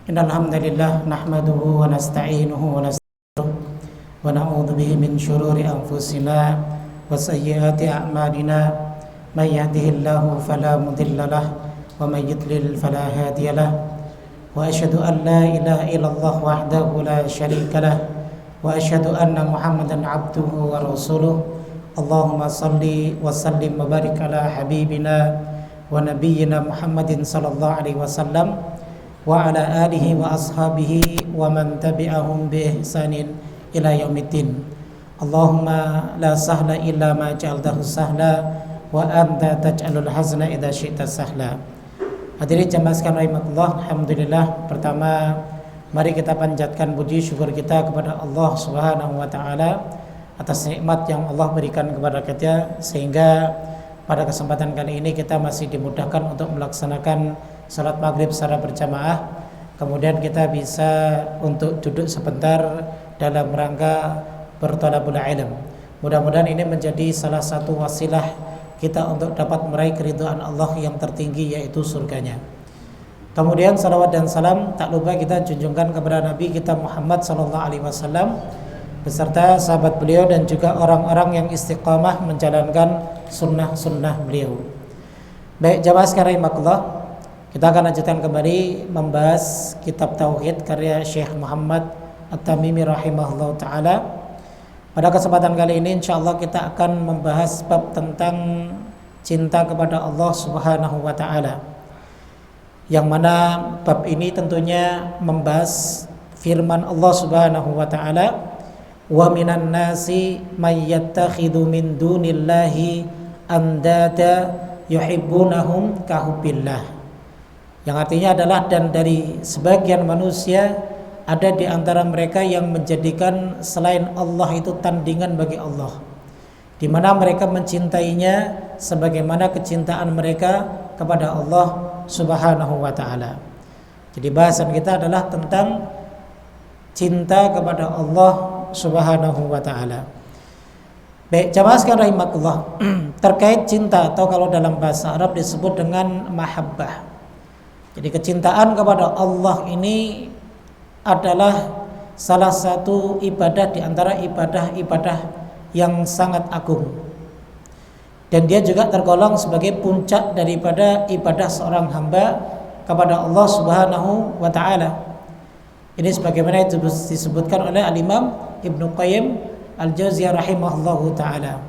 Innal hamdalillah nahmaduhu wa nasta'inuhu wa nastaghfiruh wa na'udzu bihi min shururi anfusina wa sayyiati a'malina may yahdihillahu fala mudilla lahu wa may yudlil fala hadiya lahu wa asyhadu an la ilaha illallah wahdahu la syarika lahu wa asyhadu anna Muhammadan abduhu wa rasuluh. Allahumma salli wa sallim wa barik ala habibina wa nabiyyina Muhammadin sallallahu alaihi wasallam wa ala alihi wa ashabihi wa man tabi'ahum bi ihsanin ila yaumiddin. Allahumma la sahla illa ma ja'altahu sahla wa anta taj'alul hazna idza syi'ta sahla. Hadirin jamaah sekalian rahimakumullah, alhamdulillah, pertama mari kita panjatkan puji syukur kita kepada Allah Subhanahu wa taala atas nikmat yang Allah berikan kepada kita, sehingga pada kesempatan kali ini kita masih dimudahkan untuk melaksanakan salat maghrib secara berjamaah. Kemudian kita bisa untuk duduk sebentar dalam rangka berthalabul ilm. Mudah-mudahan ini menjadi salah satu wasilah kita untuk dapat meraih keridhaan Allah yang tertinggi, yaitu surganya. Kemudian salawat dan salam tak lupa kita junjungkan kepada Nabi kita Muhammad sallallahu alaihi wasallam beserta sahabat beliau dan juga orang-orang yang istiqamah menjalankan sunnah-sunnah beliau. Baik jamaah sekalian rahimakumullah, kita akan lanjutkan kembali membahas kitab Tauhid karya Syekh Muhammad At-Tamimi rahimahullah ta'ala. Pada kesempatan kali ini insyaallah kita akan membahas bab tentang cinta kepada Allah Subhanahu wa ta'ala, yang mana bab ini tentunya membahas firman Allah Subhanahu wa ta'ala, wa minan nasi may yattakhidhu min dunillahi andada yuhibbunahum kahubbillah, yang artinya adalah dan dari sebagian manusia ada di antara mereka yang menjadikan selain Allah itu tandingan bagi Allah, di mana mereka mencintainya sebagaimana kecintaan mereka kepada Allah Subhanahu wa taala. Jadi bahasan kita adalah tentang cinta kepada Allah Subhanahu wa taala. Baik, jamaah sekalian rahimakumullah, terkait cinta atau kalau dalam bahasa Arab disebut dengan mahabbah. Jadi kecintaan kepada Allah ini adalah salah satu ibadah di antara ibadah-ibadah yang sangat agung, dan dia juga tergolong sebagai puncak daripada ibadah seorang hamba kepada Allah Subhanahu wa taala. Ini sebagaimana itu disebutkan oleh Al-Imam Ibnu Qayyim Al-Jauziyah rahimahullahu taala.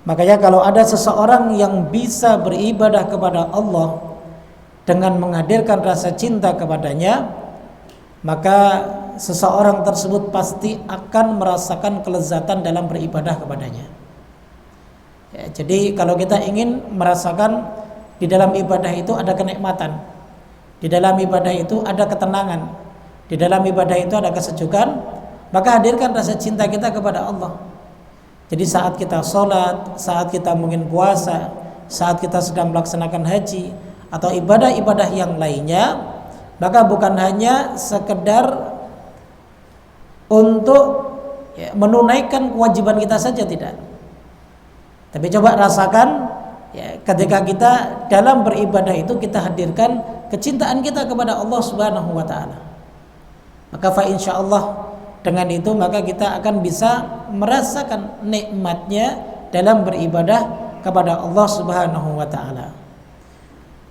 Makanya kalau ada seseorang yang bisa beribadah kepada Allah dengan menghadirkan rasa cinta kepadanya, maka seseorang tersebut pasti akan merasakan kelezatan dalam beribadah kepadanya. Ya, jadi kalau kita ingin merasakan di dalam ibadah itu ada kenikmatan, di dalam ibadah itu ada ketenangan, di dalam ibadah itu ada kesejukan, maka hadirkan rasa cinta kita kepada Allah. Jadi saat kita sholat, saat kita mungkin puasa, saat kita sedang melaksanakan haji atau ibadah-ibadah yang lainnya, maka bukan hanya sekedar untuk menunaikan kewajiban kita saja, tidak. Tapi coba rasakan ketika kita dalam beribadah itu kita hadirkan kecintaan kita kepada Allah Subhanahu wa taala. Maka fa insyaallah dengan itu maka kita akan bisa merasakan nikmatnya dalam beribadah kepada Allah Subhanahu wa taala.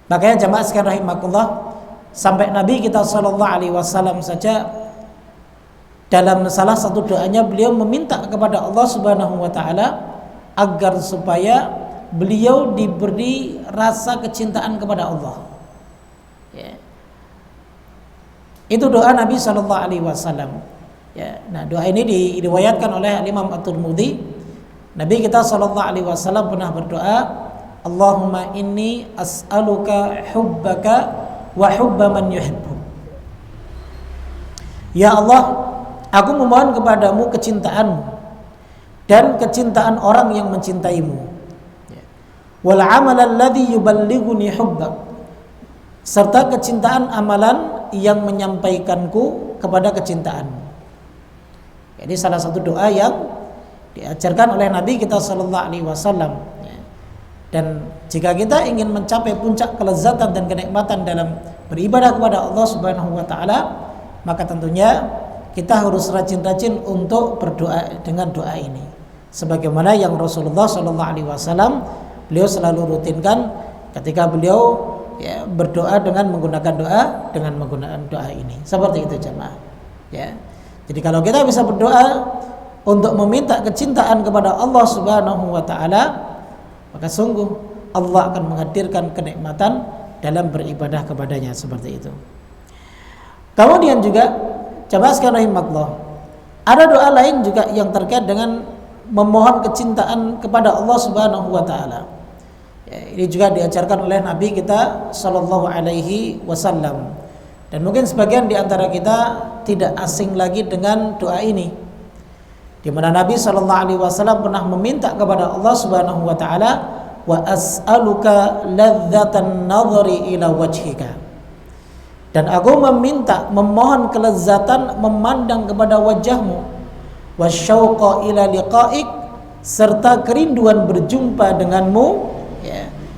Makanya jamaah sekalian rahimakumullah, sampai Nabi kita sallallahu alaihi wasallam saja dalam salah satu doanya beliau meminta kepada Allah Subhanahu wa taala agar supaya beliau diberi rasa kecintaan kepada Allah. Ya. Itu doa Nabi sallallahu alaihi wasallam. Ya. Nah, doa ini diriwayatkan oleh Imam At-Tirmidzi. Nabi kita sallallahu alaihi wasallam pernah berdoa, Allahumma inni as'aluka hubbaka wa hubba man yuhibbu. Ya Allah, aku memohon kepadamu kecintaanmu dan kecintaan orang yang mencintaimu. Wal amal alladhi yuballighuni hubbak, serta kecintaan amalan yang menyampaikanku kepada kecintaanmu. Jadi salah satu doa yang diajarkan oleh Nabi kita sallallahu alaihi wasallam. Dan jika kita ingin mencapai puncak kelezatan dan kenikmatan dalam beribadah kepada Allah Subhanahu wa taala, maka tentunya kita harus rajin-rajin untuk berdoa dengan doa ini. Sebagaimana yang Rasulullah sallallahu alaihi wasallam beliau selalu rutinkan ketika beliau berdoa dengan menggunakan doa ini. Seperti itu jemaah. Ya. Jadi kalau kita bisa berdoa untuk meminta kecintaan kepada Allah Subhanahu wa taala, maka sungguh Allah akan menghadirkan kenikmatan dalam beribadah kepadanya seperti itu. Kemudian juga jemaah sekalian rahimakumullah, ada doa lain juga yang terkait dengan memohon kecintaan kepada Allah Subhanahu wa taala. Ini juga diajarkan oleh Nabi kita sallallahu alaihi wasallam. Dan mungkin sebagian di antara kita tidak asing lagi dengan doa ini, di mana Nabi sallallahu alaihi wasallam pernah meminta kepada Allah Subhanahu wa taala, wa as'aluka ladzatan nadhari ila wajhika. Dan aku memohon kelezatan memandang kepada wajahmu, wasyauqa ila liqa'ik, serta kerinduan berjumpa denganmu,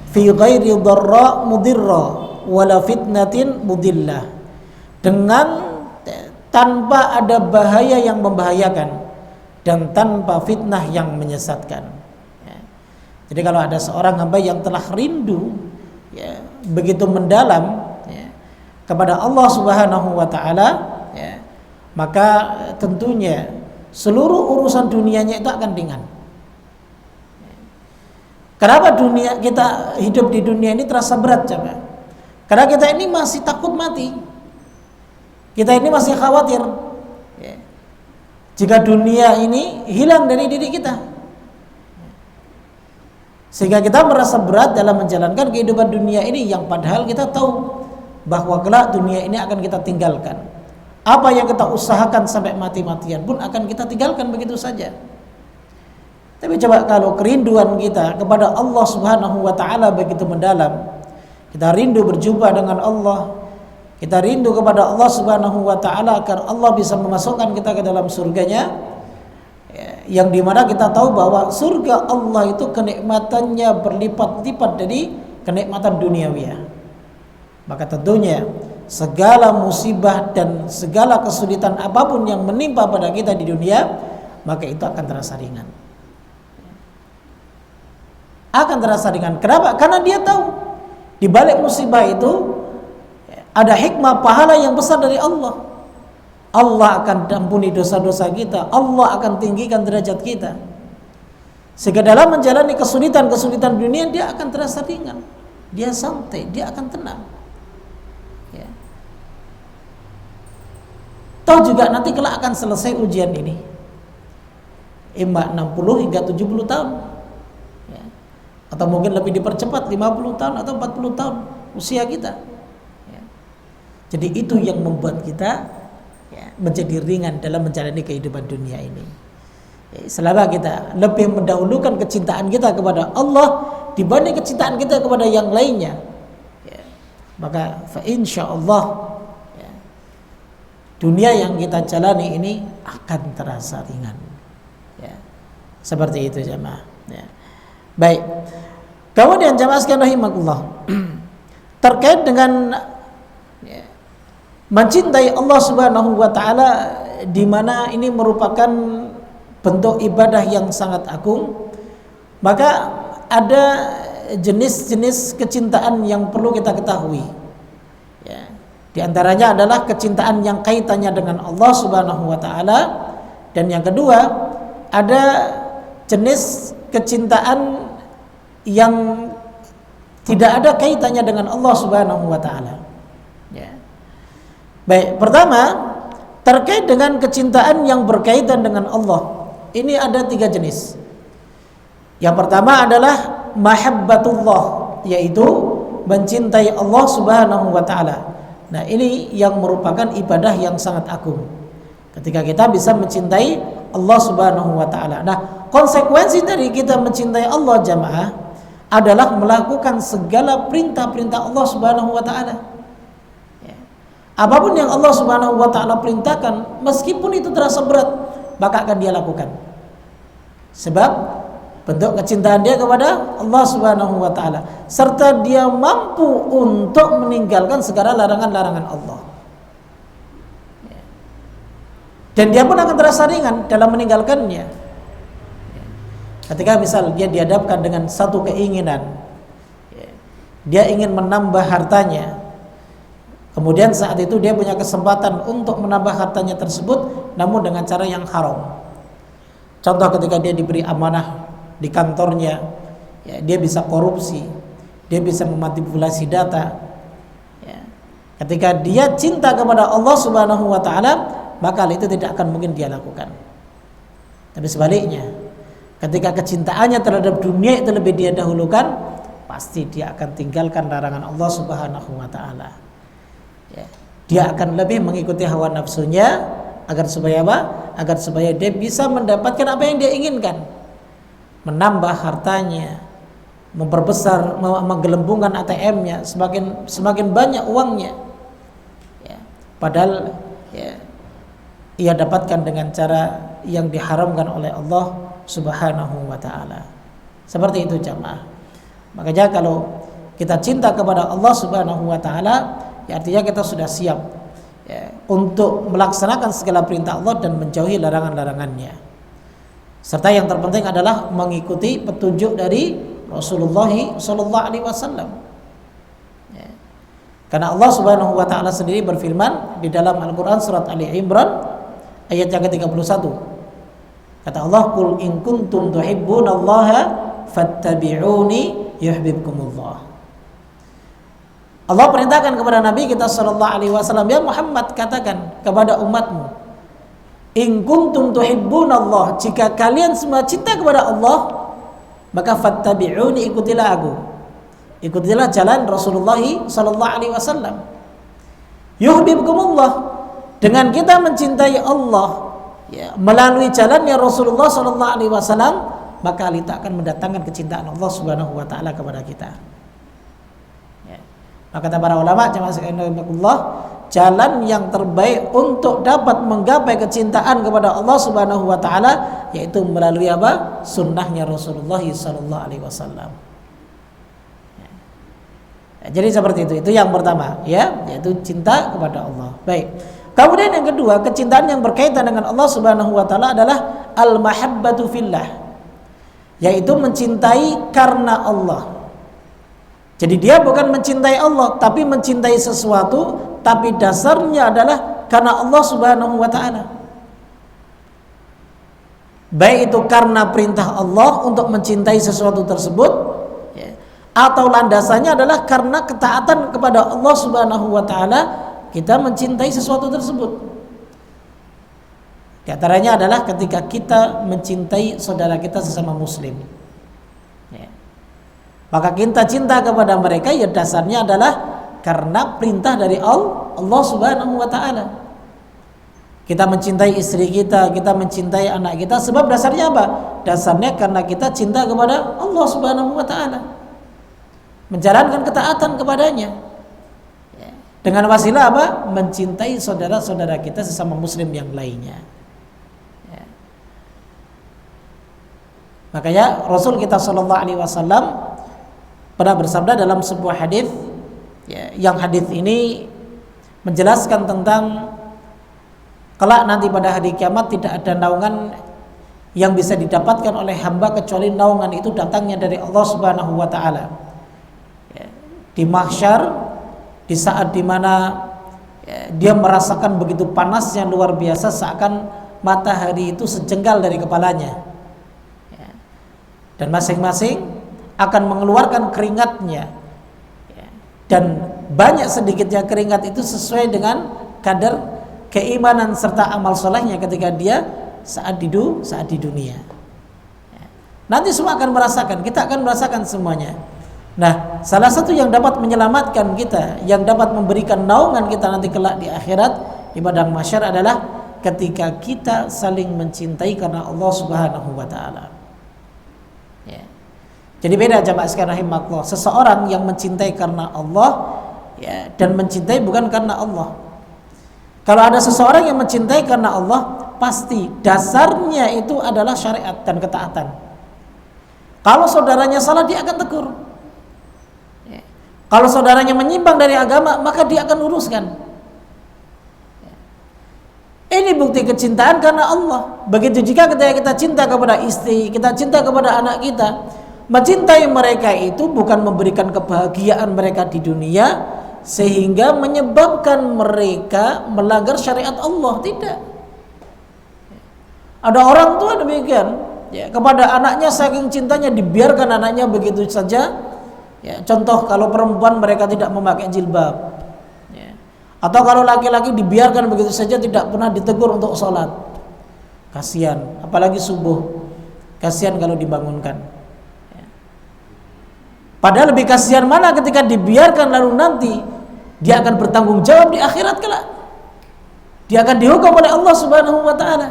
fi ghairi dharra mudirra wala fitnatin mudillah, dengan tanpa ada bahaya yang membahayakan dan tanpa fitnah yang menyesatkan. Jadi kalau ada seorang hamba yang telah rindu begitu mendalam kepada Allah Subhanahu wa taala, maka tentunya seluruh urusan dunianya itu akan ringan. Kenapa kita hidup di dunia ini terasa berat, coba? Karena kita ini masih takut mati. Kita ini masih khawatir jika dunia ini hilang dari diri kita, sehingga kita merasa berat dalam menjalankan kehidupan dunia ini, yang padahal kita tahu bahwa kelak dunia ini akan kita tinggalkan. Apa yang kita usahakan sampai mati-matian pun akan kita tinggalkan begitu saja. Tapi coba kalau kerinduan kita kepada Allah Subhanahu wa taala begitu mendalam, kita rindu berjumpa dengan Allah, kita rindu kepada Allah Subhanahu wa taala agar Allah bisa memasukkan kita ke dalam surganya, yang dimana kita tahu bahwa surga Allah itu kenikmatannya berlipat-lipat dari kenikmatan duniawiyah. Maka tentunya segala musibah dan segala kesulitan apapun yang menimpa pada kita di dunia, maka itu akan terasa ringan. Akan terasa ringan. Kenapa? Karena dia tahu di balik musibah itu ada hikmah pahala yang besar dari Allah. Allah akan ampuni dosa-dosa kita, Allah akan tinggikan derajat kita, sehingga dalam menjalani kesulitan-kesulitan dunia dia akan terasa ringan, dia santai, dia akan tenang. Tahu juga nanti kelak akan selesai ujian ini, imma 60 hingga 70 tahun, atau mungkin lebih dipercepat 50 tahun atau 40 tahun usia kita. Jadi itu yang membuat kita menjadi ringan dalam menjalani kehidupan dunia ini. Selama kita lebih mendahulukan kecintaan kita kepada Allah dibanding kecintaan kita kepada yang lainnya, maka fa insyaallah dunia yang kita jalani ini akan terasa ringan. Seperti itu jemaah. Baik. Kemudian jemaah sekalian rahimakumullah, terkait dengan mencintai Allah Subhanahu wa taala, di mana ini merupakan bentuk ibadah yang sangat agung, maka ada jenis-jenis kecintaan yang perlu kita ketahui. Di antaranya adalah kecintaan yang kaitannya dengan Allah Subhanahu wa taala, dan yang kedua ada jenis kecintaan yang tidak ada kaitannya dengan Allah Subhanahu wa taala. Baik, pertama terkait dengan kecintaan yang berkaitan dengan Allah. Ini ada 3 jenis. Yang pertama adalah mahabbatullah, yaitu mencintai Allah Subhanahu wa taala. Nah, ini yang merupakan ibadah yang sangat agung, ketika kita bisa mencintai Allah Subhanahu wa taala. Nah, konsekuensi dari kita mencintai Allah jamaah adalah melakukan segala perintah-perintah Allah Subhanahu wa taala. Apapun yang Allah Subhanahu wa taala perintahkan, meskipun itu terasa berat, maka akan dia lakukan. Sebab bentuk kecintaan dia kepada Allah Subhanahu wa taala, serta dia mampu untuk meninggalkan segala larangan-larangan Allah. Dan dia pun akan terasa ringan dalam meninggalkannya. Ketika misal dia dihadapkan dengan satu keinginan, dia ingin menambah hartanya, kemudian saat itu dia punya kesempatan untuk menambah hartanya tersebut, namun dengan cara yang haram. Contoh ketika dia diberi amanah di kantornya, ya, dia bisa korupsi, dia bisa memanipulasi data. Ya. Ketika dia cinta kepada Allah Subhanahu wa taala, maka hal itu tidak akan mungkin dia lakukan. Tapi sebaliknya, ketika kecintaannya terhadap dunia itu lebih dia dahulukan, pasti dia akan tinggalkan larangan Allah Subhanahu wa taala. Ya. Dia akan lebih mengikuti hawa nafsunya agar supaya apa? Agar supaya dia bisa mendapatkan apa yang dia inginkan. Menambah hartanya, memperbesar, menggelembungkan ATM-nya, semakin banyak uangnya. Ya. Padahal ya, ia dapatkan dengan cara yang diharamkan oleh Allah Subhanahu wa taala. Seperti itu jamaah. Makanya kalau kita cinta kepada Allah Subhanahu wa taala, ya artinya kita sudah siap ya, untuk melaksanakan segala perintah Allah dan menjauhi larangan-larangannya. Serta yang terpenting adalah mengikuti petunjuk dari Rasulullah sallallahu alaihi wasallam. Ya. Karena Allah Subhanahu wa taala sendiri berfirman di dalam Al-Qur'an surat Ali Imran ayat yang ke-31. Kata Allah, "Qul in kuntum tuhibbunallaha fattabi'uni yuhibbukumullah." Allah perintahkan kepada Nabi kita sallallahu alaihi wasallam, ya Muhammad, katakan kepada umatmu, in kuntum tuhibbunallah, jika kalian semua cinta kepada Allah, maka fattabi'uni, ikutilah aku, ikutilah jalan Rasulullah sallallahu alaihi wasallam. Yuhibbukumullah, dengan kita mencintai Allah ya, melalui jalannya Rasulullah sallallahu alaihi wasallam, maka kita akan mendatangkan kecintaan Allah Subhanahu wa taala kepada kita. Ya. Maka kata para ulama, jemaah sekalian, jalan yang terbaik untuk dapat menggapai kecintaan kepada Allah Subhanahu wa taala yaitu melalui apa? Sunnahnya Rasulullah sallallahu alaihi wasallam. Ya, jadi seperti itu. Itu yang pertama, ya, yaitu cinta kepada Allah. Baik. Kemudian yang kedua, kecintaan yang berkaitan dengan Allah Subhanahu wa taala adalah al-mahabbatu fillah, yaitu mencintai karena Allah. Jadi dia bukan mencintai Allah, tapi mencintai sesuatu, tapi dasarnya adalah karena Allah Subhanahu wa taala. Baik itu karena perintah Allah untuk mencintai sesuatu tersebut, ya, atau landasannya adalah karena ketaatan kepada Allah Subhanahu wa taala kita mencintai sesuatu tersebut. Di antaranya adalah ketika kita mencintai saudara kita sesama muslim. Maka kita cinta kepada mereka ya dasarnya adalah karena perintah dari Allah Subhanahu wa taala. Kita mencintai istri kita, kita mencintai anak kita, sebab dasarnya apa? Dasarnya karena kita cinta kepada Allah Subhanahu wa taala. Menjalankan ketaatan kepadanya. Dengan wasilah apa? Mencintai saudara-saudara kita sesama muslim yang lainnya. Makanya Rasul kita sallallahu alaihi wasallam pernah bersabda dalam sebuah hadis, ya, yang hadis ini menjelaskan tentang kelak nanti pada hari kiamat tidak ada naungan yang bisa didapatkan oleh hamba kecuali naungan itu datangnya dari Allah Subhanahu wa taala. Ya, di mahsyar, di saat dimana ya, dia merasakan begitu panasnya luar biasa, seakan matahari itu sejengkal dari kepalanya. Ya, dan masing-masing akan mengeluarkan keringatnya, dan banyak sedikitnya keringat itu sesuai dengan kadar keimanan serta amal solehnya ketika dia saat di dunia. Nanti semua akan merasakan, kita akan merasakan semuanya. Nah, salah satu yang dapat menyelamatkan kita, yang dapat memberikan naungan kita nanti kelak di akhirat, di padang mahsyar adalah ketika kita saling mencintai karena Allah Subhanahu wa taala. Jadi beda jamaah sekalian rahimakumullah, seseorang yang mencintai karena Allah ya, dan mencintai bukan karena Allah. Kalau ada seseorang yang mencintai karena Allah, pasti dasarnya itu adalah syariat dan ketaatan. Kalau saudaranya salah, dia akan tegur. Kalau saudaranya menyimpang dari agama, maka dia akan luruskan. Ini bukti kecintaan karena Allah. Begitu jika kita cinta kepada istri, kita cinta kepada anak kita, mencintai mereka itu bukan memberikan kebahagiaan mereka di dunia sehingga menyebabkan mereka melanggar syariat Allah. Tidak. Ada orang tua demikian, ya, kepada anaknya saking cintanya dibiarkan anaknya begitu saja. Ya, contoh kalau perempuan mereka tidak memakai jilbab, ya. Atau kalau laki-laki dibiarkan begitu saja tidak pernah ditegur untuk sholat. Kasihan, apalagi subuh, kasihan kalau dibangunkan, ya. Padahal lebih kasihan mana ketika dibiarkan lalu nanti dia akan bertanggung jawab di akhirat kelak. Dia akan dihukum oleh Allah Subhanahu wa ta'ala.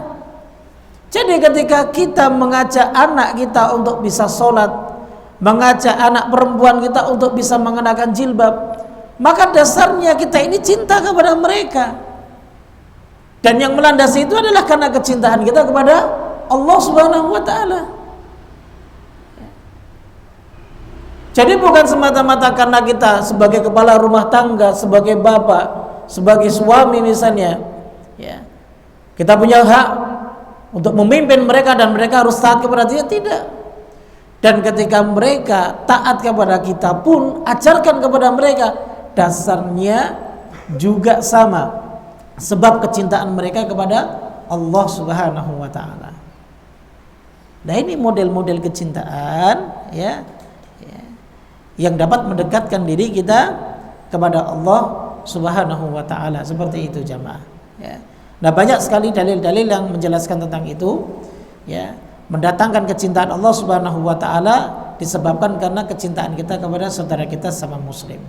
Jadi ketika kita mengajak anak kita untuk bisa sholat, mengajak anak perempuan kita untuk bisa mengenakan jilbab, maka dasarnya kita ini cinta kepada mereka. Dan yang melandasi itu adalah karena kecintaan kita kepada Allah Subhanahu wa ta'ala. Jadi bukan semata-mata karena kita sebagai kepala rumah tangga, sebagai bapak, sebagai suami misalnya, ya, kita punya hak untuk memimpin mereka dan mereka harus taat kepada dia. Tidak. Dan ketika mereka taat kepada kita pun ajarkan kepada mereka, dasarnya juga sama, sebab kecintaan mereka kepada Allah Subhanahu wa ta'ala. Nah, ini model-model kecintaan, ya, yang dapat mendekatkan diri kita kepada Allah Subhanahu wa ta'ala. Seperti itu jamaah, ya. Nah, banyak sekali dalil-dalil yang menjelaskan tentang itu, ya. Mendatangkan kecintaan Allah Subhanahu wa ta'ala disebabkan karena kecintaan kita kepada saudara kita sama muslim.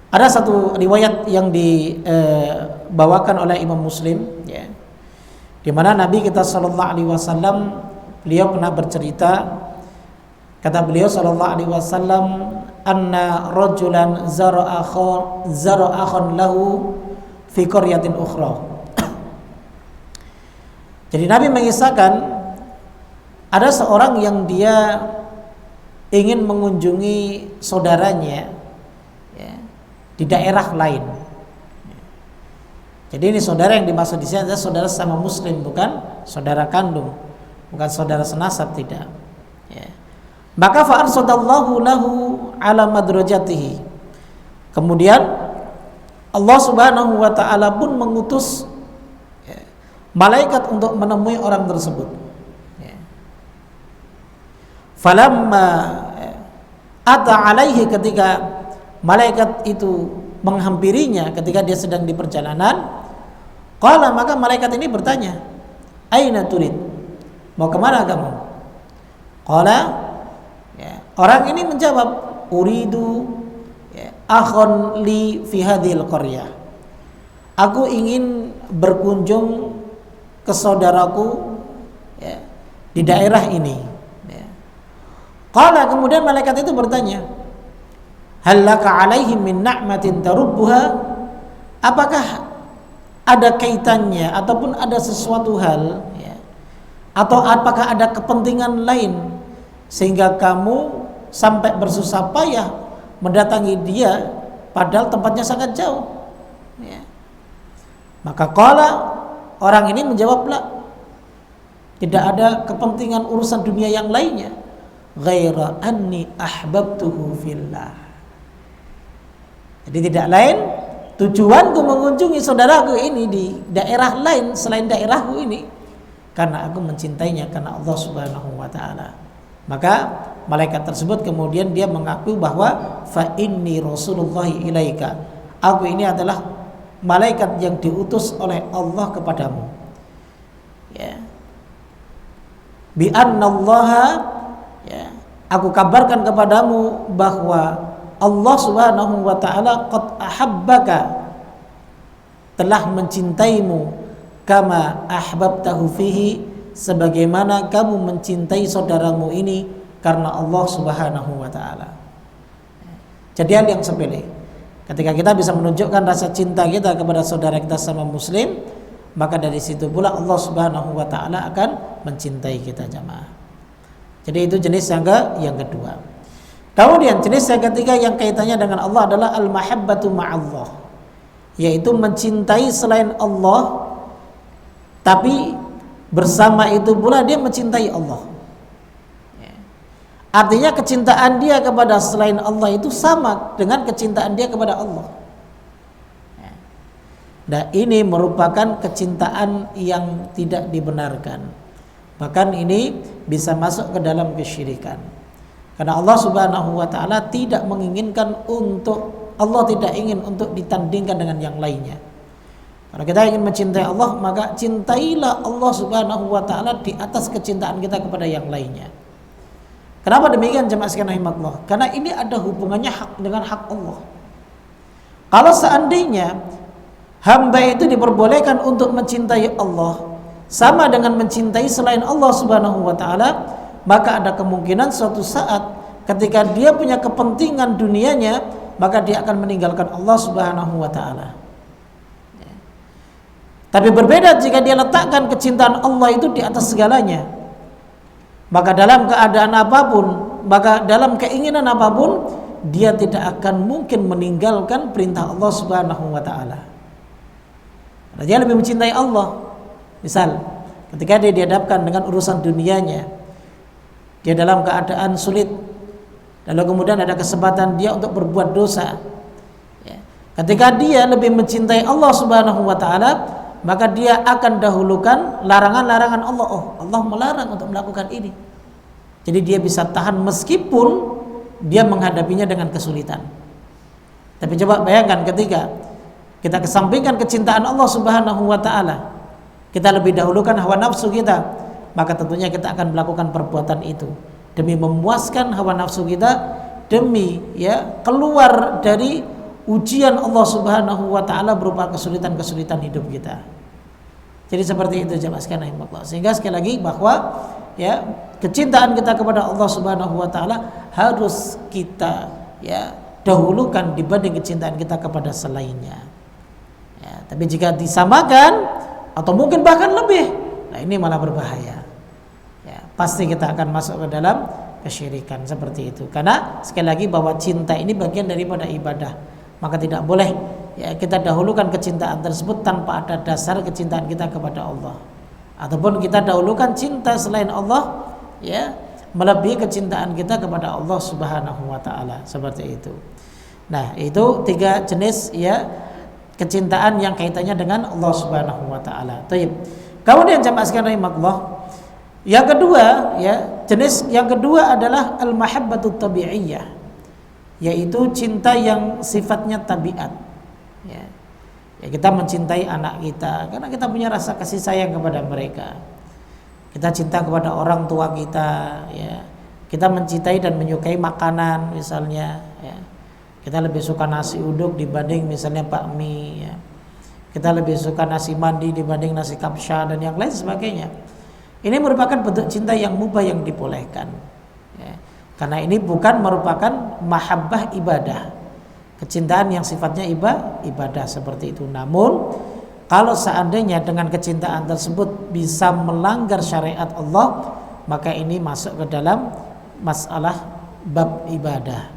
Ada satu riwayat yang dibawakan oleh Imam Muslim, ya, di mana Nabi kita sallallahu alaihi wasallam beliau pernah bercerita, kata beliau sallallahu alaihi wasallam, anna rajulan zara'a akhan lahu fi qaryatin ukhra. Jadi Nabi mengisahkan ada seorang yang dia ingin mengunjungi saudaranya, ya, di daerah lain. Jadi ini saudara yang dimaksud di sini adalah saudara sama muslim, bukan saudara kandung, bukan saudara senasab, tidak. Ya. Maka fa'arsadallahu lahu ala madrajatihi. Kemudian Allah Subhanahu wa ta'ala pun mengutus, ya, malaikat untuk menemui orang tersebut. Falamma ata alaihi, ketika malaikat itu menghampirinya ketika dia sedang di perjalanan, qala, maka malaikat ini bertanya, aina turid, mau kemana kamu? Qala, ya, orang ini menjawab, uridu, ya, akhon li fi hadhil qaryah, aku ingin berkunjung ke saudaraku, ya, di daerah ini. Qala, kemudian malaikat itu bertanya, hal laka alaihim min na'matin tarubbuha, apakah ada kaitannya ataupun ada sesuatu hal, ya, atau apakah ada kepentingan lain sehingga kamu sampai bersusah payah mendatangi dia padahal tempatnya sangat jauh, ya. Maka qala, orang ini menjawab, la, tidak ada kepentingan urusan dunia yang lainnya, ghaira anni ahbabtuhu fillah. Jadi tidak lain, tujuanku mengunjungi saudaraku ini di daerah lain selain daerahku ini karena aku mencintainya karena Allah Subhanahu wa ta'ala. Maka malaikat tersebut kemudian dia mengaku bahwa fa inni rasulullah ilaika, aku ini adalah malaikat yang diutus oleh Allah kepadamu, ya. Bi annallaha, ya, aku kabarkan kepadamu bahwa Allah Subhanahu wa ta'ala qad ahabbaka, telah mencintaimu, kama ahbabtahu fihi, sebagaimana kamu mencintai saudaramu ini karena Allah Subhanahu wa ta'ala. Jadi hal yang sepele, ketika kita bisa menunjukkan rasa cinta kita kepada saudara kita sama muslim, maka dari situ pula Allah Subhanahu wa ta'ala akan mencintai kita jamaah. Jadi itu jenis yang kedua. Kemudian jenis yang ketiga yang kaitannya dengan Allah adalah al-mahabbatu ma'allah, yaitu mencintai selain Allah, tapi bersama itu pula dia mencintai Allah. Artinya kecintaan dia kepada selain Allah itu sama dengan kecintaan dia kepada Allah. Nah, ini merupakan kecintaan yang tidak dibenarkan. Bahkan ini bisa masuk ke dalam kesyirikan. Karena Allah Subhanahu wa taala tidak menginginkan Allah tidak ingin untuk ditandingkan dengan yang lainnya. Kalau kita ingin mencintai Allah, maka cintailah Allah Subhanahu wa taala di atas kecintaan kita kepada yang lainnya. Kenapa demikian jemaah sekalian rahimakumullah? Karena ini ada hubungannya hak dengan hak Allah. Kalau seandainya hamba itu diperbolehkan untuk mencintai Allah sama dengan mencintai selain Allah Subhanahu wa taala, maka ada kemungkinan suatu saat ketika dia punya kepentingan dunianya, maka dia akan meninggalkan Allah Subhanahu wa taala. Tapi berbeda jika dia letakkan kecintaan Allah itu di atas segalanya. Maka dalam keadaan apapun, maka dalam keinginan apapun, dia tidak akan mungkin meninggalkan perintah Allah Subhanahu wa taala. Dia lebih mencintai Allah. Misal, ketika dia dihadapkan dengan urusan dunianya, dia dalam keadaan sulit, lalu kemudian ada kesempatan dia untuk berbuat dosa. Ketika dia lebih mencintai Allah Subhanahu wa taala, maka dia akan dahulukan larangan-larangan Allah. Oh, Allah melarang untuk melakukan ini. Jadi dia bisa tahan meskipun dia menghadapinya dengan kesulitan. Tapi coba bayangkan ketika kita kesampingkan kecintaan Allah Subhanahu wa taala, kita lebih dahulukan hawa nafsu kita, maka tentunya kita akan melakukan perbuatan itu demi memuaskan hawa nafsu kita, demi keluar dari ujian Allah Subhanahu wa taala berupa kesulitan-kesulitan hidup kita. Jadi seperti itu jemaah sekalian rahimakumullah. Sehingga sekali lagi bahwa kecintaan kita kepada Allah Subhanahu wa taala harus kita dahulukan dibanding kecintaan kita kepada selainnya. Tapi jika disamakan atau mungkin bahkan lebih, nah ini malah berbahaya. Pasti kita akan masuk ke dalam kesyirikan seperti itu. Karena sekali lagi bahwa cinta ini bagian daripada ibadah. Maka tidak boleh kita dahulukan kecintaan tersebut tanpa ada dasar kecintaan kita kepada Allah, ataupun kita dahulukan cinta selain Allah melebihi kecintaan kita kepada Allah Subhanahu wa taala, seperti itu. Nah, itu 3 jenis kecintaan yang kaitannya dengan Allah Subhanahu wa taala. Baik. Kemudian jemaah sekalian rahimakumullah, yang kedua jenis yang kedua adalah al-mahabbatut tabi'iyyah, yaitu cinta yang sifatnya tabiat. Kita mencintai anak kita karena kita punya rasa kasih sayang kepada mereka. Kita cinta kepada orang tua kita, kita mencintai dan menyukai makanan misalnya, kita lebih suka nasi uduk dibanding misalnya bakmi, kita lebih suka nasi mandi dibanding nasi kapsa dan yang lain sebagainya. Ini merupakan bentuk cinta yang mubah yang dibolehkan, karena ini bukan merupakan mahabbah ibadah, kecintaan yang sifatnya ibadah seperti itu. Namun kalau seandainya dengan kecintaan tersebut bisa melanggar syariat Allah, maka ini masuk ke dalam masalah bab ibadah,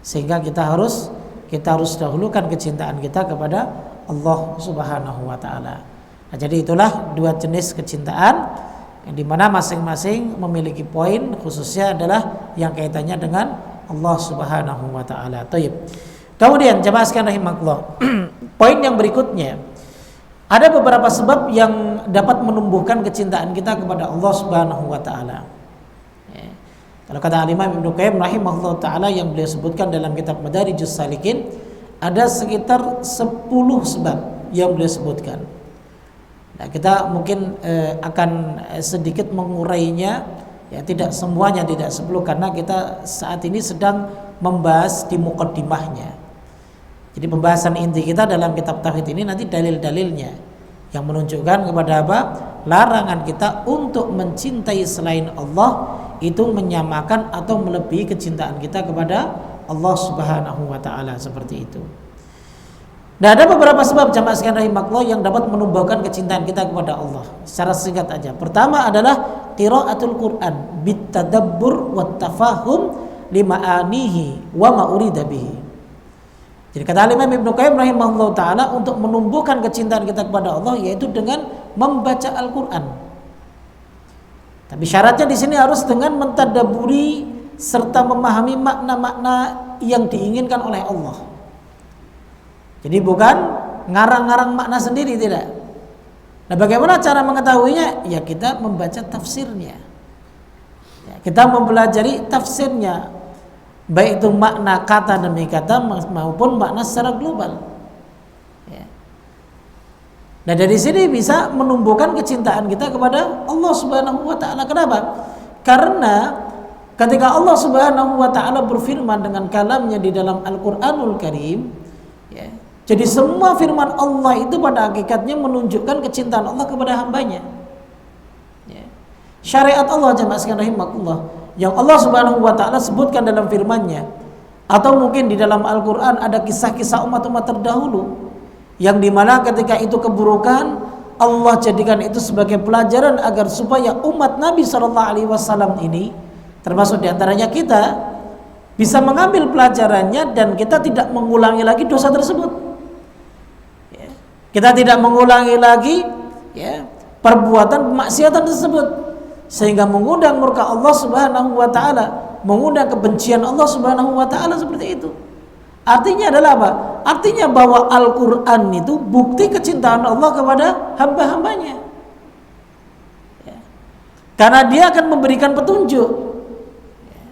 sehingga kita harus dahulukan kecintaan kita kepada Allah Subhanahu wa taala. Nah, jadi itulah 2 jenis kecintaan yang dimana masing-masing memiliki poin khususnya adalah yang kaitannya dengan Allah Subhanahu wa taala. Baik. Kemudian jemaah sekalian rahimakumullah, poin yang berikutnya, ada beberapa sebab yang dapat menumbuhkan kecintaan kita kepada Allah Subhanahu wa taala. Kalau kata Imam Ibnu Qayyim rahimahullah taala yang beliau sebutkan dalam kitab Madarijus Salikin, ada sekitar 10 sebab yang beliau sebutkan. Nah, kita mungkin akan sedikit mengurainya, tidak semuanya, tidak 10, karena kita saat ini sedang membahas di muqaddimahnya. Jadi pembahasan inti kita dalam kitab tauhid ini nanti dalil-dalilnya yang menunjukkan kepada apa? Larangan kita untuk mencintai selain Allah itu menyamakan atau melebihi kecintaan kita kepada Allah Subhanahu wa taala, seperti itu. Nah, ada beberapa sebab jamaah sekalian rahimakumullah yang dapat menumbuhkan kecintaan kita kepada Allah. Secara singkat aja. Pertama adalah qiraatul Quran bitadabbur wat tafahum lima'anihi wa ma urida bihi. Jadi kata Imam Ibnu Qayyim rahimahullah taala, untuk menumbuhkan kecintaan kita kepada Allah yaitu dengan membaca Al-Qur'an. Tapi syaratnya di sini harus dengan mentadabburi serta memahami makna-makna yang diinginkan oleh Allah. Jadi bukan ngarang-ngarang makna sendiri, tidak. Nah, bagaimana cara mengetahuinya? Ya kita membaca tafsirnya. Ya, kita mempelajari tafsirnya, baik itu makna kata demi kata maupun makna secara global. Ya. Nah, dari sini bisa menumbuhkan kecintaan kita kepada Allah Subhanahu wa taala. Kenapa? Karena ketika Allah Subhanahu wa taala berfirman dengan kalamnya di dalam Al-Qur'anul Karim, ya, jadi semua firman Allah itu pada hakikatnya menunjukkan kecintaan Allah kepada hambanya. Ya. Syariat Allah jamaah sekalian rahimakumullah yang Allah Subhanahu wa taala sebutkan dalam firman-Nya, atau mungkin di dalam Al-Qur'an ada kisah-kisah umat-umat terdahulu yang dimana ketika itu keburukan, Allah jadikan itu sebagai pelajaran agar supaya umat Nabi SAW ini, termasuk diantaranya kita, bisa mengambil pelajarannya dan kita tidak mengulangi lagi dosa tersebut. Kita tidak mengulangi lagi, ya, perbuatan maksiatan tersebut, sehingga mengundang murka Allah Subhanahu wa taala, mengundang kebencian Allah Subhanahu wa taala seperti itu. Artinya adalah apa? Artinya bahwa Al-Qur'an itu bukti kecintaan Allah kepada hamba-hambanya. Ya. Karena dia akan memberikan petunjuk. Ya.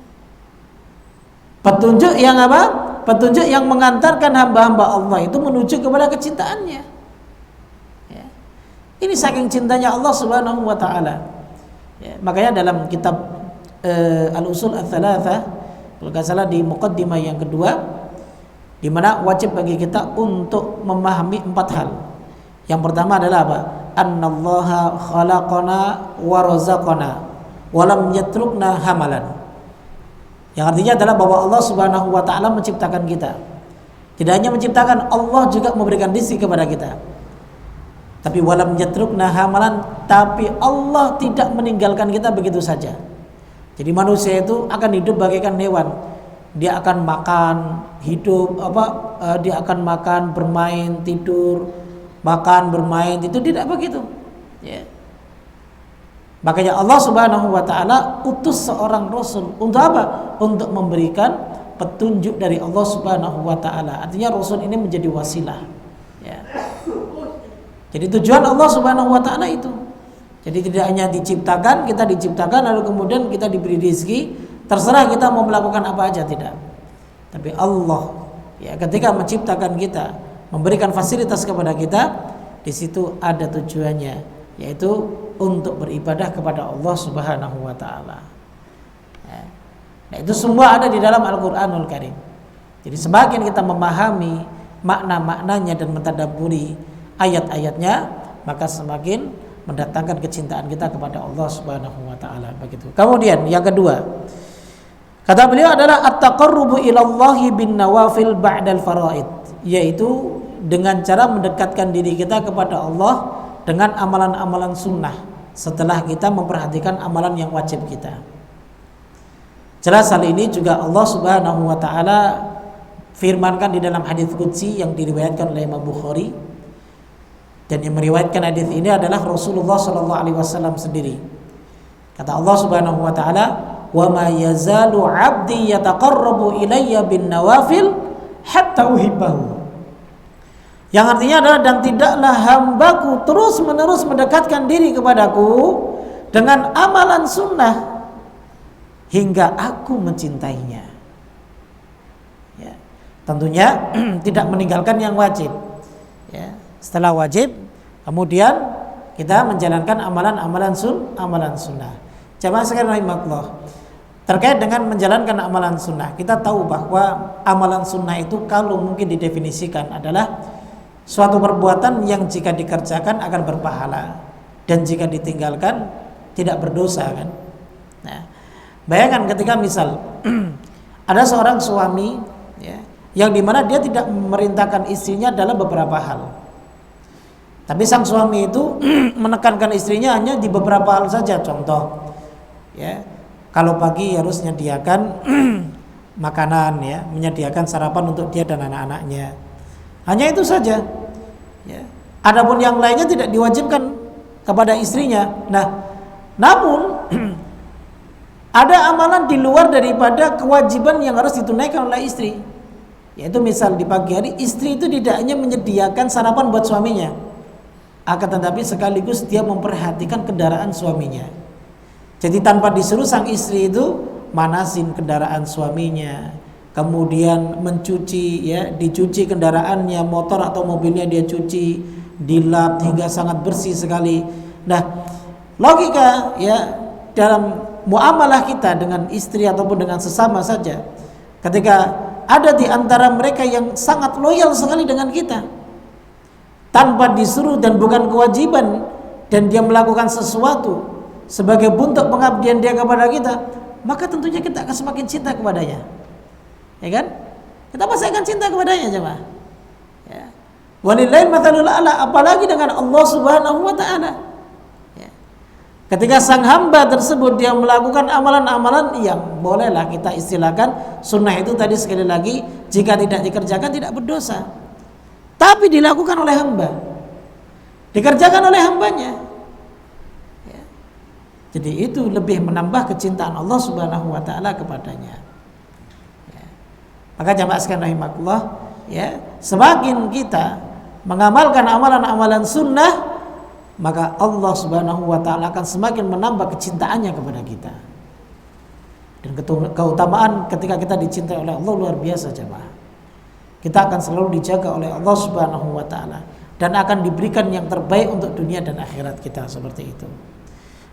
Petunjuk yang apa? Petunjuk yang mengantarkan hamba-hamba Allah itu menuju kepada kecintaannya. Ini saking cintanya Allah Subhanahu wa taala. Ya, makanya dalam kitab Al-Usul Ats-Tsalatsah, kalau enggak salah di muqaddimah yang kedua, di mana wajib bagi kita untuk memahami 4 hal. Yang pertama adalah apa? Annallaha khalaqana wa razaqana wa lam yatrukna hamalan. Yang artinya adalah bahwa Allah Subhanahu wa taala menciptakan kita. Tidak hanya menciptakan, Allah juga memberikan rezeki kepada kita. Tapi walam yatrukna hamalan, tapi Allah tidak meninggalkan kita begitu saja. Jadi manusia itu akan hidup bagaikan hewan. Dia akan makan, hidup, dia akan makan, bermain, tidur, makan, bermain, itu tidak begitu. Ya. Makanya Allah Subhanahu wa taala utus seorang rasul untuk apa? Untuk memberikan petunjuk dari Allah Subhanahu wa taala. Artinya rasul ini menjadi wasilah. Ya. Jadi tujuan Allah Subhanahu wa taala itu. Jadi tidak hanya diciptakan, kita diciptakan lalu kemudian kita diberi rezeki, terserah kita mau melakukan apa aja, tidak. Tapi Allah, ya, ketika menciptakan kita, memberikan fasilitas kepada kita, di situ ada tujuannya, yaitu untuk beribadah kepada Allah Subhanahu wa taala. Ya. Nah, itu semua ada di dalam Al-Qur'anul Karim. Jadi semakin kita memahami makna-maknanya dan mentadabburi ayat-ayatnya, maka semakin mendatangkan kecintaan kita kepada Allah Subhanahu wa taala, begitu. Kemudian yang kedua, kata beliau adalah at-taqarrubu ilallahi bin nawafil ba'dal faraid, yaitu dengan cara mendekatkan diri kita kepada Allah dengan amalan-amalan sunnah setelah kita memperhatikan amalan yang wajib kita. Jelas hal ini juga Allah Subhanahu wa taala firmankan di dalam hadis qudsi yang diriwayatkan oleh Imam Bukhari. Dan yang meriwayatkan hadis ini adalah Rasulullah sallallahu alaihi wasallam sendiri. Kata Allah Subhanahu wa taala, "Wa ma yazalu 'abdi yataqarrabu ilayya bin nawafil hatta uhibbahu." Yang artinya adalah, dan tidaklah hambaku terus-menerus mendekatkan diri kepadaku dengan amalan sunnah hingga aku mencintainya. Ya. Tentunya tidak meninggalkan yang wajib. Ya. Setelah wajib, kemudian kita menjalankan amalan sunnah. Jamaah sekalian rahimakumullah, terkait dengan menjalankan amalan sunnah, kita tahu bahwa amalan sunnah itu kalau mungkin didefinisikan adalah suatu perbuatan yang jika dikerjakan akan berpahala dan jika ditinggalkan tidak berdosa, kan? Nah, bayangkan ketika misal ada seorang suami, ya, yang dimana dia tidak memerintahkan istrinya dalam beberapa hal. Tapi sang suami itu menekankan istrinya hanya di beberapa hal saja. Contoh, ya, kalau pagi harus menyediakan makanan, ya, menyediakan sarapan untuk dia dan anak-anaknya. Hanya itu saja. Ya. Adapun yang lainnya tidak diwajibkan kepada istrinya. Nah, namun ada amalan di luar daripada kewajiban yang harus ditunaikan oleh istri. Yaitu misal di pagi hari istri itu tidak hanya menyediakan sarapan buat suaminya, akan tetapi sekaligus dia memperhatikan kendaraan suaminya. Jadi tanpa disuruh sang istri itu manasin kendaraan suaminya, kemudian mencuci, ya, dicuci kendaraannya, motor atau mobilnya dia cuci, dilap hingga sangat bersih sekali. Nah, logika, ya, dalam muamalah kita dengan istri ataupun dengan sesama saja, ketika ada di antara mereka yang sangat loyal sekali dengan kita tanpa disuruh dan bukan kewajiban, dan dia melakukan sesuatu sebagai bentuk pengabdian dia kepada kita, maka tentunya kita akan semakin cinta kepadanya, ya kan? Kita pasti akan cinta kepadanya, jemaah. Ya. Walillahil matsalul a'la, apalagi dengan Allah Subhanahu wa taala. Ya. Ketika sang hamba tersebut dia melakukan amalan-amalan yang bolehlah kita istilahkan sunnah, itu tadi sekali lagi jika tidak dikerjakan tidak berdosa, tapi dilakukan oleh hamba, dikerjakan oleh hambanya, ya. Jadi itu lebih menambah kecintaan Allah Subhanahu wa taala kepadanya, ya. Maka jamaah sekalian rahimakumullah, ya, semakin kita mengamalkan amalan-amalan sunnah, maka Allah Subhanahu wa taala akan semakin menambah kecintaannya kepada kita. Dan keutamaan ketika kita dicintai oleh Allah luar biasa, jemaah. Kita akan selalu dijaga oleh Allah Subhanahu wa taala dan akan diberikan yang terbaik untuk dunia dan akhirat kita, seperti itu.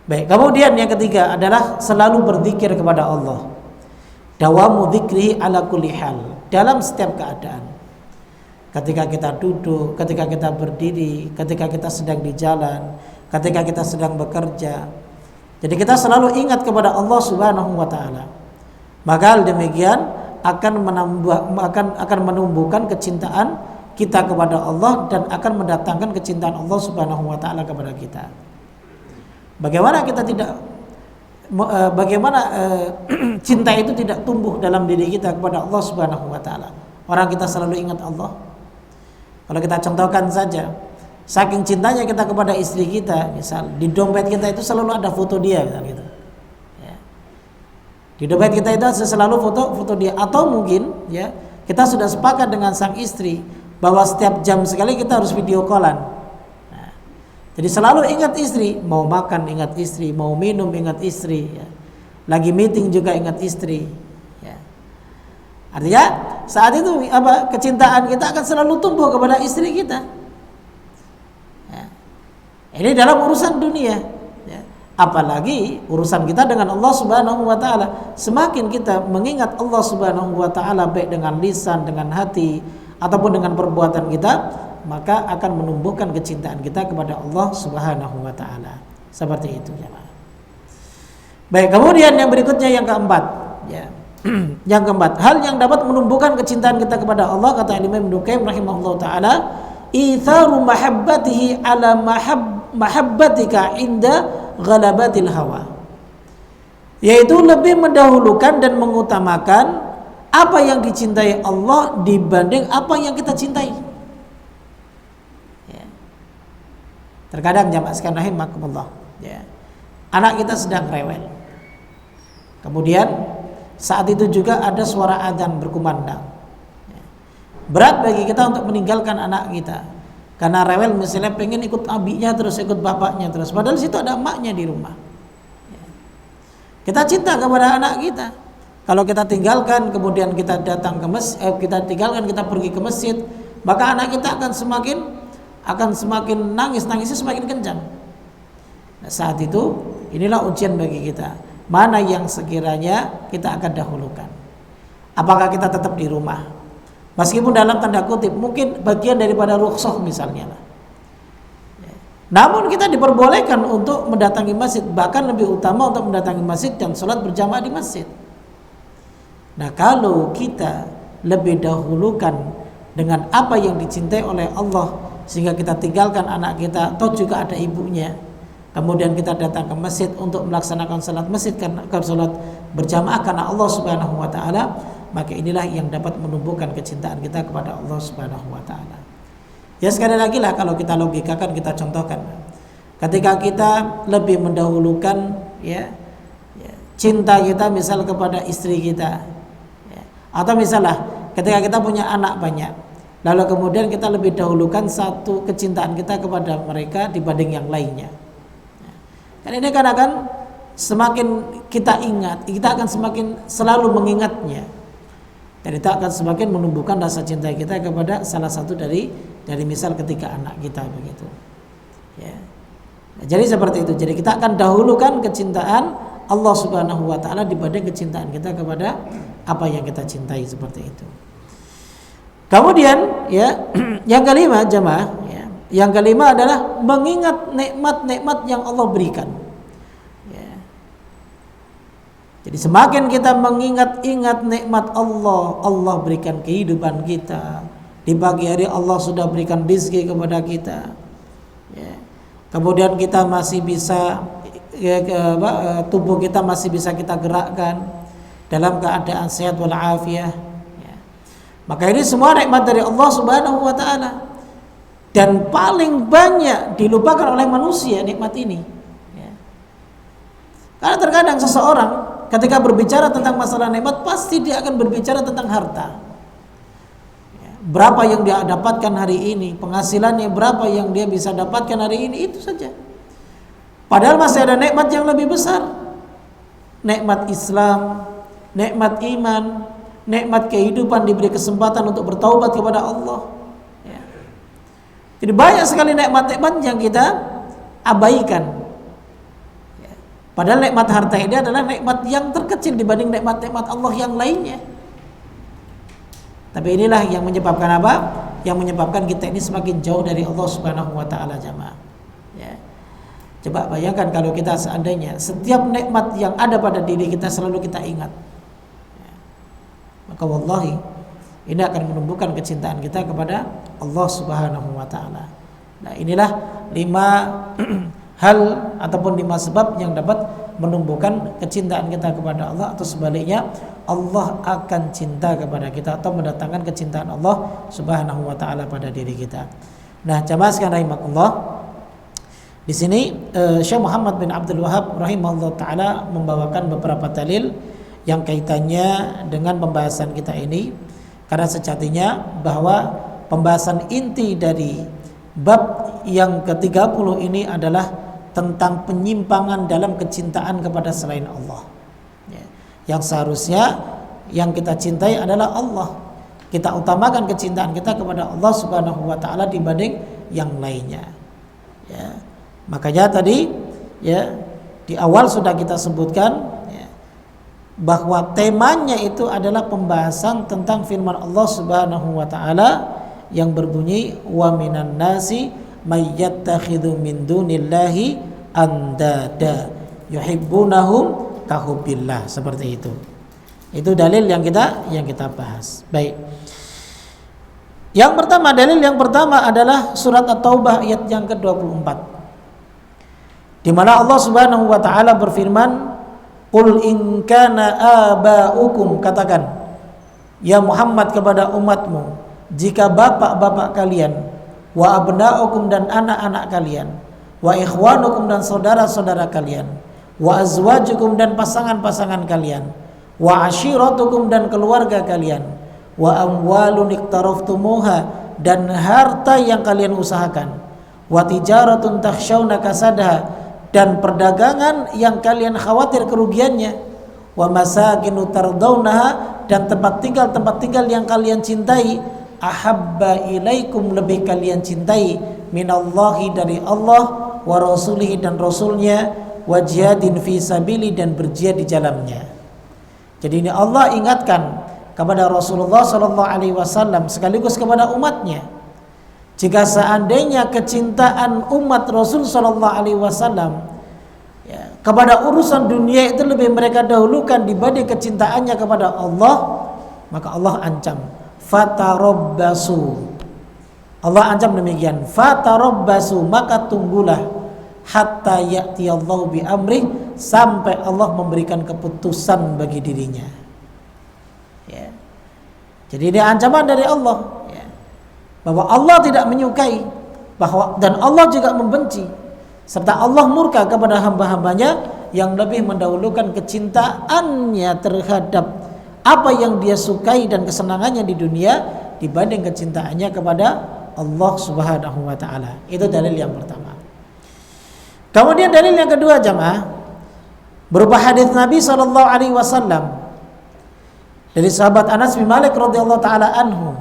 Baik, kemudian yang ketiga adalah selalu berzikir kepada Allah. Dawamu dzikri ala kulli hal, dalam setiap keadaan. Ketika kita duduk, ketika kita berdiri, ketika kita sedang di jalan, ketika kita sedang bekerja. Jadi kita selalu ingat kepada Allah Subhanahu wa taala. Maka demikian akan menumbuhkan kecintaan kita kepada Allah dan akan mendatangkan kecintaan Allah Subhanahu wa taala kepada kita. Bagaimana kita tidak cinta itu tidak tumbuh dalam diri kita kepada Allah Subhanahu wa taala? Orang kita selalu ingat Allah. Kalau kita contohkan saja, saking cintanya kita kepada istri kita, misal di dompet kita itu selalu ada foto dia, gitu. Ya. Di dompet kita itu selalu foto dia, atau mungkin, ya, kita sudah sepakat dengan sang istri bahwa setiap jam sekali kita harus video callan. Nah, jadi selalu ingat istri, mau makan ingat istri, mau minum ingat istri, ya. Lagi meeting juga ingat istri. Artinya saat itu kecintaan kita akan selalu tumbuh kepada istri kita. Ya. Ini dalam urusan dunia, ya. Apalagi urusan kita dengan Allah Subhanahu wa taala. Semakin kita mengingat Allah Subhanahu wa taala baik dengan lisan, dengan hati ataupun dengan perbuatan kita, maka akan menumbuhkan kecintaan kita kepada Allah Subhanahu wa taala. Seperti itu, jemaah. Baik, kemudian yang berikutnya yang keempat, ya. Yang keempat, hal yang dapat menumbuhkan kecintaan kita kepada Allah, kata Imam Ibnu Qayyim rahimahullah taala, itharu mahabbatihi ala mahabbatika inda ghalabatil hawa, yaitu lebih mendahulukan dan mengutamakan apa yang dicintai Allah dibanding apa yang kita cintai. Ya. Terkadang jamaah sekalian rahimakumullah, ya, anak kita sedang rewel, kemudian saat itu juga ada suara adzan berkumandang. Berat bagi kita untuk meninggalkan anak kita karena rewel, misalnya pengen ikut abinya terus, ikut bapaknya terus, padahal situ ada emaknya di rumah. Kita cinta kepada anak kita. Kalau kita tinggalkan, kemudian kita datang ke kita pergi ke masjid, maka anak kita akan semakin nangisnya semakin kencang. Nah, saat itu inilah ujian bagi kita. Mana yang sekiranya kita akan dahulukan? Apakah kita tetap di rumah, meskipun dalam tanda kutip mungkin bagian daripada rukhsah misalnya lah, namun kita diperbolehkan untuk mendatangi masjid, bahkan lebih utama untuk mendatangi masjid dan sholat berjamaah di masjid. Nah, kalau kita lebih dahulukan dengan apa yang dicintai oleh Allah, sehingga kita tinggalkan anak kita atau juga ada ibunya, kemudian kita datang ke masjid untuk melaksanakan salat masjid karena salat berjamaah karena Allah Subhanahu wa taala, maka inilah yang dapat menumbuhkan kecintaan kita kepada Allah Subhanahu wa taala. Ya, sekali lagi lah, kalau kita logikakan, kita contohkan, ketika kita lebih mendahulukan cinta kita misal kepada istri kita, atau misalnya ketika kita punya anak banyak, lalu kemudian kita lebih dahulukan satu kecintaan kita kepada mereka dibanding yang lainnya, kan ini kan akan semakin kita ingat, kita akan semakin selalu mengingatnya, dan itu akan semakin menumbuhkan rasa cinta kita kepada salah satu dari misal ketika anak kita begitu, ya. Jadi seperti itu. Jadi kita akan dahulukan kecintaan Allah Subhanahu wa taala dibanding kecintaan kita kepada apa yang kita cintai, seperti itu. Kemudian ya, yang kelima jemaah, ya, yang kelima adalah mengingat nikmat-nikmat yang Allah berikan. Ya. Jadi semakin kita mengingat-ingat nikmat Allah, Allah berikan kehidupan kita. Di pagi hari Allah sudah berikan rezeki kepada kita. Ya. Kemudian kita masih bisa tubuh kita masih bisa kita gerakkan dalam keadaan sehat walafiat. Ya. Maka ini semua nikmat dari Allah Subhanahu wa taala, dan paling banyak dilupakan oleh manusia nikmat ini. Ya. Karena terkadang seseorang ketika berbicara tentang masalah nikmat, pasti dia akan berbicara tentang harta. Berapa yang dia dapatkan hari ini, penghasilannya berapa yang dia bisa dapatkan hari ini, itu saja. Padahal masih ada nikmat yang lebih besar, nikmat Islam, nikmat iman, nikmat kehidupan, diberi kesempatan untuk bertaubat kepada Allah. Ya. Jadi banyak sekali nikmat-nikmat yang kita abaikan. Ya. Padahal nikmat harta ini adalah nikmat yang terkecil dibanding nikmat-nikmat Allah yang lainnya. Tapi inilah yang menyebabkan apa? Yang menyebabkan kita ini semakin jauh dari Allah Subhanahu wa taala, jamaah. Ya. Coba bayangkan kalau kita seandainya setiap nikmat yang ada pada diri kita selalu kita ingat. Ya. Maka wallahi ini akan menumbuhkan kecintaan kita kepada Allah Subhanahu wa taala. Nah, inilah 5 hal ataupun 5 sebab yang dapat menumbuhkan kecintaan kita kepada Allah, atau sebaliknya Allah akan cinta kepada kita atau mendatangkan kecintaan Allah Subhanahu wa taala pada diri kita. Nah, jamaah sekalian rahimakumullah, di sini Syekh Muhammad bin Abdul Wahhab rahimahullah taala membawakan beberapa dalil yang kaitannya dengan pembahasan kita ini, karena sejatinya bahwa pembahasan inti dari bab yang ke-30 ini adalah tentang penyimpangan dalam kecintaan kepada selain Allah. Ya. Yang seharusnya yang kita cintai adalah Allah. Kita utamakan kecintaan kita kepada Allah Subhanahu wa taala dibanding yang lainnya. Ya. Makanya tadi ya di awal sudah kita sebutkan ya, bahwa temanya itu adalah pembahasan tentang firman Allah Subhanahu wa taala yang berbunyi wa minan nasi mayyattakhidhu min dunillahi andada yuhibbunahum kahubbillah, seperti itu. Itu dalil yang kita bahas. Baik. Dalil yang pertama adalah surat At-Taubah ayat yang ke-24. Di mana Allah Subhanahu wa taala berfirman, "Qul in kana aba'ukum," katakan ya Muhammad kepada umatmu, jika bapak-bapak kalian, wa abna'ukum dan anak-anak kalian, wa ikhwanukum dan saudara-saudara kalian, wa azwajukum dan pasangan-pasangan kalian, wa ashiratukum dan keluarga kalian, wa amwalun iqtaraftumuha dan harta yang kalian usahakan, wa tijaratun takhshawna kasadaha dan perdagangan yang kalian khawatir kerugiannya, wa masakinu tardawnaha dan tempat tinggal yang kalian cintai, ahabba ilaikum lebih kalian cintai, minallahi dari Allah, wa rasulihi dan rasulnya, wa jihadin fi sabili dan berjihad di jalannya. Jadi ini Allah ingatkan kepada Rasulullah sallallahu alaihi wasallam sekaligus kepada umatnya, jika seandainya kecintaan umat Rasul sallallahu alaihi wasallam ya, kepada urusan dunia itu lebih mereka dahulukan dibanding kecintaannya kepada Allah, maka Allah ancam, fatarabbasu. Allah ancam demikian, fatarabbasu, maka tunggulah hatta ya'tiyallahu bi amri, sampai Allah memberikan keputusan bagi dirinya. Ya. Jadi ini ancaman dari Allah, ya, bahwa Allah tidak menyukai, dan Allah juga membenci, serta Allah murka kepada hamba-hambanya yang lebih mendahulukan kecintaannya terhadap apa yang dia sukai dan kesenangannya di dunia dibanding kecintaannya kepada Allah Subhanahu wa taala. Itu dalil yang pertama. Kemudian dalil yang kedua jamaah, berupa hadis Nabi sallallahu alaihi wasallam dari sahabat Anas bin Malik radhiyallahu taala anhu.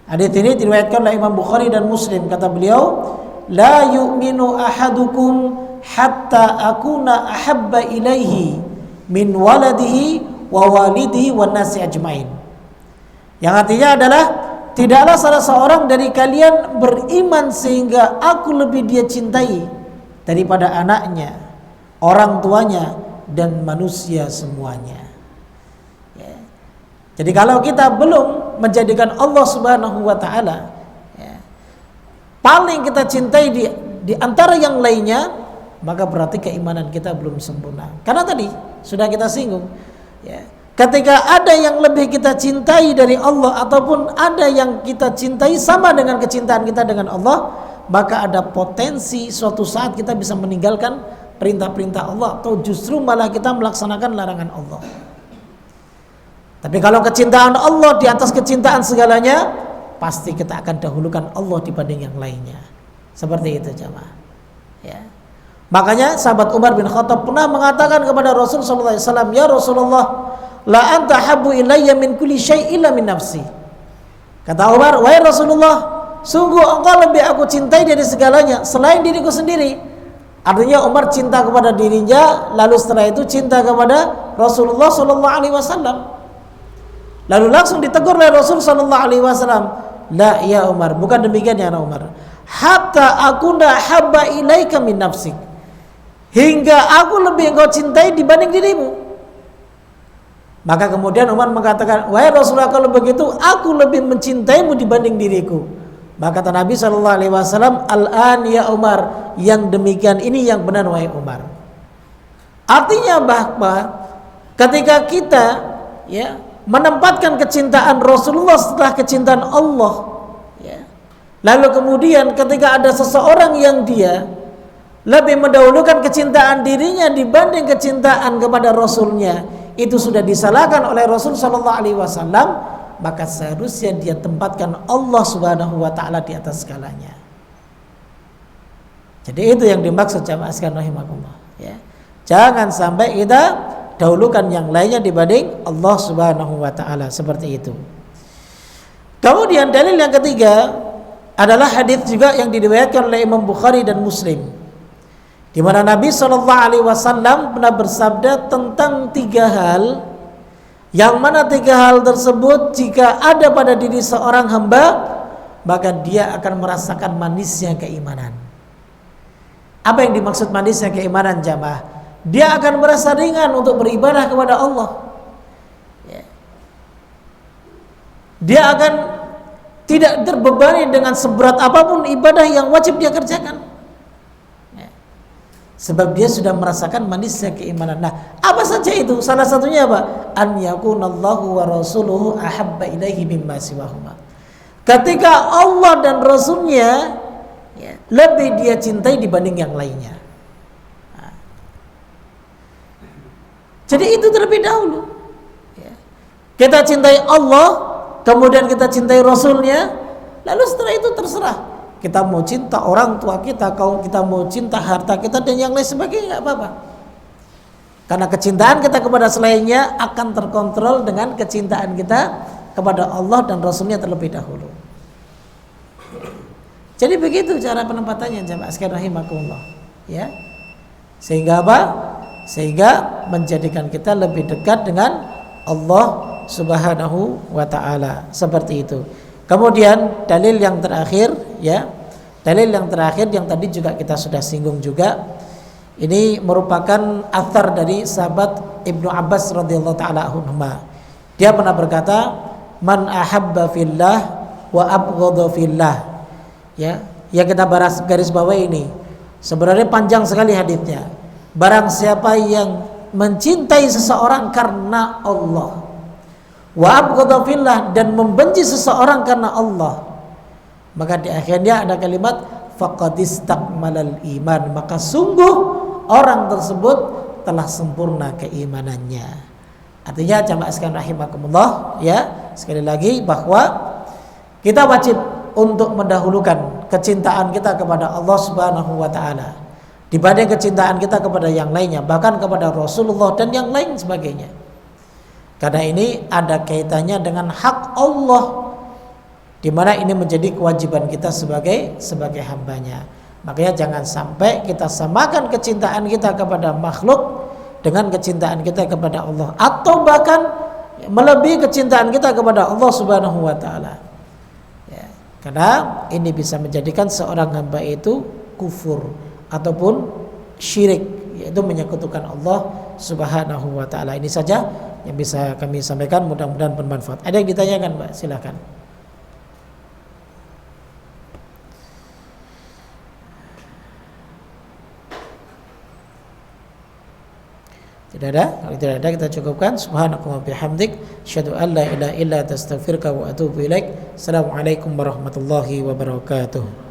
Hadis ini diriwayatkan oleh Imam Bukhari dan Muslim. Kata beliau, la yu'minu ahadukum hatta akuna ahabba ilaihi min waladihi wa walidihi wan nasi ajmain. Yang artinya adalah, tidaklah salah seorang dari kalian beriman sehingga aku lebih dia cintai daripada anaknya, orang tuanya, dan manusia semuanya. Ya. Jadi kalau kita belum menjadikan Allah Subhanahu wa taala, ya, paling kita cintai di antara yang lainnya, maka berarti keimanan kita belum sempurna. Karena tadi sudah kita singgung, ya, ketika ada yang lebih kita cintai dari Allah, ataupun ada yang kita cintai sama dengan kecintaan kita dengan Allah, maka ada potensi suatu saat kita bisa meninggalkan perintah-perintah Allah, atau justru malah kita melaksanakan larangan Allah. Tapi kalau kecintaan Allah di atas kecintaan segalanya, pasti kita akan dahulukan Allah dibanding yang lainnya. Seperti itu jamaah. Ya. Makanya sahabat Umar bin Khattab pernah mengatakan kepada Rasul sallallahu alaihi wasallam, ya Rasulullah, la anta habbu ilayya min kulli syai' illa min nafsi. Kata Umar, wahai Rasulullah, sungguh engkau lebih aku cintai dari segalanya selain diriku sendiri. Artinya Umar cinta kepada dirinya, lalu setelah itu cinta kepada Rasulullah sallallahu alaihi wasallam. Lalu langsung ditegur oleh Rasul sallallahu alaihi wasallam, la ya Umar, bukan demikian ya Umar, hatta akuna habba ilaika min nafsik, hingga aku lebih engkau cintai dibanding dirimu. Maka kemudian Umar mengatakan, wahai Rasulullah, kalau begitu aku lebih mencintaimu dibanding diriku. Maka kata Nabi sallallahu alaihi wasallam, al-an ya Umar, yang demikian ini yang benar wahai Umar. Artinya bahwa ketika kita, ya, menempatkan kecintaan Rasulullah setelah kecintaan Allah, ya, lalu kemudian ketika ada seseorang yang dia lebih mendahulukan kecintaan dirinya dibanding kecintaan kepada Rasulnya, itu sudah disalahkan oleh Rasul sallallahu alaihi wasallam, maka seharusnya dia tempatkan Allah Subhanahu wa taala di atas segalanya. Jadi itu yang dimaksud jamaah sekalian rahimakumullah, ya. Jangan sampai kita dahulukan yang lainnya dibanding Allah Subhanahu wa taala, seperti itu. Kemudian dalil yang ketiga adalah hadis juga yang diriwayatkan oleh Imam Bukhari dan Muslim, di mana Nabi sallallahu alaihi wasallam pernah bersabda tentang 3 hal, yang mana 3 hal tersebut jika ada pada diri seorang hamba, maka dia akan merasakan manisnya keimanan. Apa yang dimaksud manisnya keimanan jamaah? Dia akan merasa ringan untuk beribadah kepada Allah. Dia akan tidak terbebani dengan seberat apapun ibadah yang wajib dia kerjakan, sebab dia sudah merasakan manisnya keimanan. Nah, apa saja itu? Salah satunya apa? An yakunallahu wa rasuluhu ahabba ilaihi mimma siwahuma. Ketika Allah dan Rasulnya, ya, lebih dia cintai dibanding yang lainnya. Nah, jadi itu terlebih dahulu, ya. Kita cintai Allah, kemudian kita cintai Rasulnya, lalu setelah itu terserah kita mau cinta orang tua kita, kalau kita mau cinta harta kita dan yang lain sebagainya, nggak apa-apa. Karena kecintaan kita kepada selainnya akan terkontrol dengan kecintaan kita kepada Allah dan Rasulnya terlebih dahulu. Jadi begitu cara penempatannya jamaah sekalian rahimakumullah, ya. Sehingga apa? Sehingga menjadikan kita lebih dekat dengan Allah Subhanahu wa taala, seperti itu. Kemudian dalil yang terakhir, ya, dalil yang terakhir yang tadi juga kita sudah singgung juga, ini merupakan athar dari sahabat Ibnu Abbas radhiyallahu taala anhuma. Dia pernah berkata, man ahabba fillah wa abghadha fillah. Ya, yang kita garis bawah ini. Sebenarnya panjang sekali hadisnya. Barang siapa yang mencintai seseorang karena Allah, wa abghadha fillah, dan membenci seseorang karena Allah, maka di akhirnya ada kalimat faqad istakmalal iman, maka sungguh orang tersebut telah sempurna keimanannya. Artinya jamaah sekalian rahimakumullah, ya, sekali lagi bahwa kita wajib untuk mendahulukan kecintaan kita kepada Allah Subhanahu wa taala dibanding kecintaan kita kepada yang lainnya, bahkan kepada Rasulullah dan yang lain sebagainya. Karena ini ada kaitannya dengan hak Allah, di mana ini menjadi kewajiban kita sebagai hambanya. Makanya jangan sampai kita samakan kecintaan kita kepada makhluk dengan kecintaan kita kepada Allah, atau bahkan melebihi kecintaan kita kepada Allah Subhanahu wa taala. Ya, karena ini bisa menjadikan seorang hamba itu kufur ataupun syirik, yaitu menyekutukan Allah Subhanahu wa taala. Ini saja yang bisa kami sampaikan, mudah-mudahan bermanfaat. Ada yang ditanyakan, Mbak? Silakan. Tidak ada? Kalau tidak ada, kita cukupkan. Subhanakallahumma bihamdik, asyhadu an la ilaha illa anta, astaghfiruka wa atubu ilaik. Assalamualaikum warahmatullahi wabarakatuh.